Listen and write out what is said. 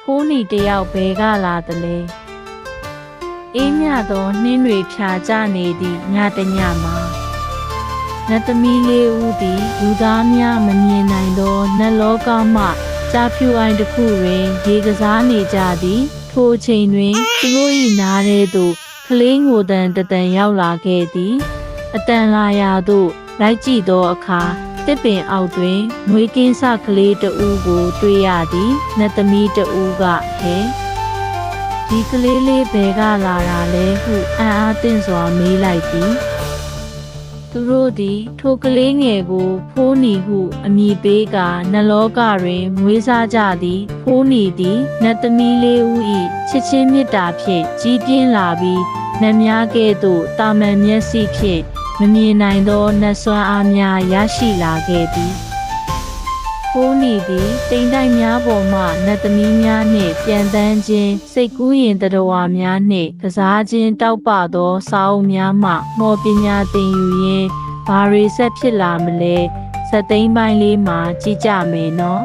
ဖိုးနီတယောက်ဘဲကလာတလဲအေးမြသောနှင်းတွေဖြာကျနေသည့်ညတညမှာနတ်သမီးလေးဦးသည်လူသားများမမြင်နိုင်သောနတ်လောကမှကြားဖြူအိုင်တစ်ခုတွင်ရေကစားနေကြသည်ထိုအချိန်တွင်သူတို့၏နားထဲသို့ကလေးငိုတန်တန်ရောက်လာခဲ့သည်အတန်လာရာသို့လိုက်ကြည့်သောအခါတစ်ပင်အောက်တွင်ငွေကင်းစကလေးတဦးကိုတွေ့ရသည်နတ်သမီးတဦးကဟဲဒီကလေးလေးဘယ်ကလာတာလဲဟုအံ့အားသင့်စွာမေးလိုက်သည်သူတို့သည်ထိုကလေးငယ်ကိုဖိုးနီဟုအမည်ပေးကာနလောကတွင်မွေးစားကြသည်ဖိုးနီသည်နတ်သမီးလေးဦး၏ချစ်ချင်းမေတ္တာဖြင့်ကြီးပြင်းလာပြီးနတ်များကဲ့သို့တာမန်မျက်စိဖြင့်မမြင်နိုင်သောနတ်စွမ်းအားများရရှိလာခဲ့သည်ဖိုးနီသည်တိမ်တိုက်များပေါ်မှနတ်သမီးများနှင့်ပြန်တန်းခြင်းစိတ်ကူးရင်တရဝါများနှင့်ကစားခြင်းတောက်ပသောစာအုပ်များမှမော်ပညာသင်ယူရင်းဘာတွေဆက်ဖြစ်လာမလဲစက်သိမ်းပိုင်းလေးမှာကြည့်ကြမယ်နော်